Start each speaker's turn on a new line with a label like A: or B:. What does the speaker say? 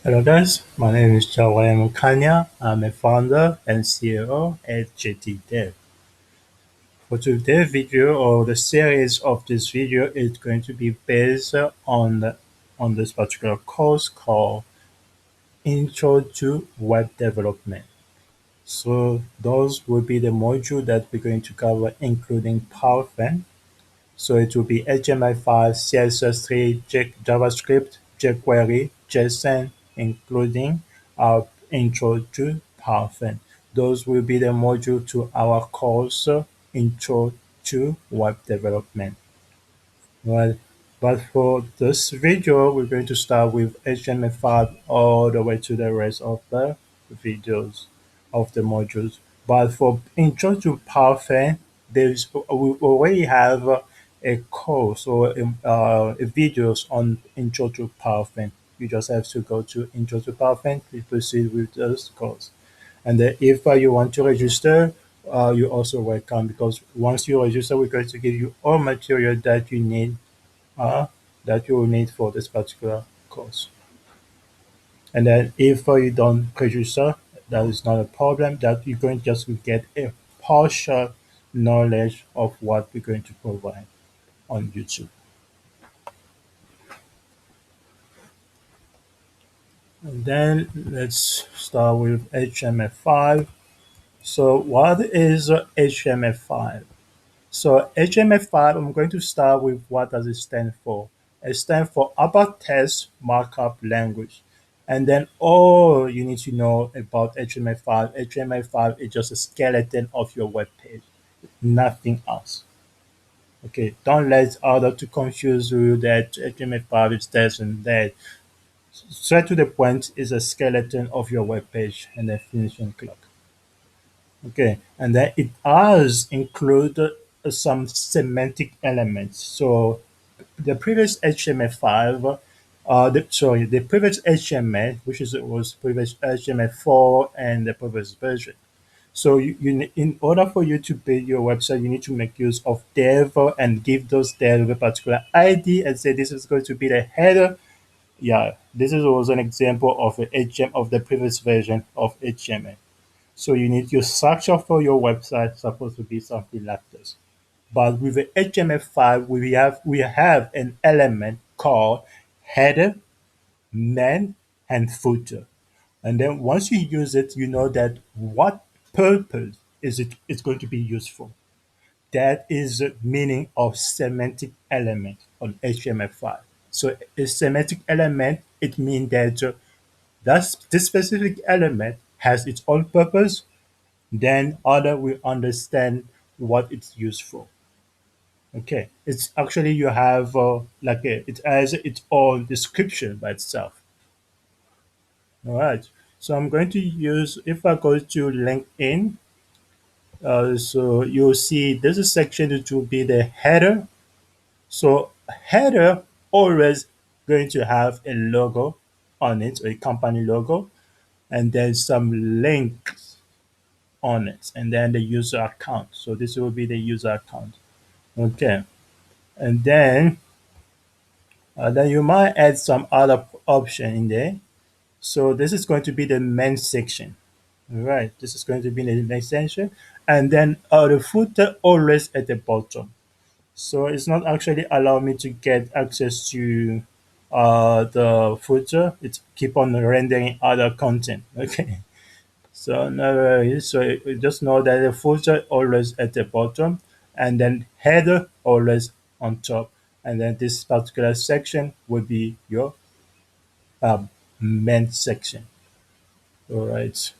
A: Hello guys, my name is Mukanya. I'm a founder and CEO at JT Dev. For today's video or the series of this video is going to be based on this particular course called Intro to Web Development. So those will be the module that we're going to cover including Python. So it will be HTML5, CSS3, JavaScript, jQuery, JSON, including our intro to Python. Those will be the module to our course, Intro to Web Development. Well, but for this video, we're going to start with HTML5 all the way to the rest of the videos of the modules. But for Intro to Python, we already have a course or a videos on Intro to Python. You just have to go to Intro to Python to proceed with this course. And then if you want to register, you're also welcome because once you register, we're going to give you all material uh, that you will need for this particular course. And then if you don't register, that is not a problem. That you're going just to get a partial knowledge of what we're going to provide on YouTube. And then let's start with HTML5. So what is HTML5? So HTML5, I'm going to start with what does it stand for. It stands for Upper Text Markup Language. And then all you need to know about HTML5, HTML5 is just a skeleton of your web page, nothing else. Okay, don't let other to confuse you that HTML5 is this and that. Straight to the point is a skeleton of your web page and then finishing clock. Okay, and then it has included some semantic elements. So the previous HTML5, the previous HTML, which was previous HTML4 and the previous version. So in order for you to build your website, you need to make use of dev and give those dev a particular ID and say this is going to be the header. Yeah, this is was an example of a HTML of the previous version of HTML. So you need your structure for your website supposed to be something like this. But with the HTML5, we have an element called header, main, and footer. And then once you use it, you know that what purpose is it's going to be useful. That is the meaning of semantic element on HTML5. So a semantic element, it means that this specific element has its own purpose, then other will understand what it's used for. Okay, it's actually you have it has its own description by itself. All right, so I'm going to use if I go to LinkedIn. So you'll see this is section that will be the header. So header always going to have a logo on it, a company logo, and then some links on it, and then the user account. So this will be the user account. Okay, and then you might add some other option in there. So this is going to be the main section. All right, this is going to be the main section, and then the footer always at the bottom. So it's not actually allow me to get access to the footer. It's keep on rendering other content. Okay. So no worries. So you just know that the footer always at the bottom and then header always on top. And then this particular section will be your um, main section. All right.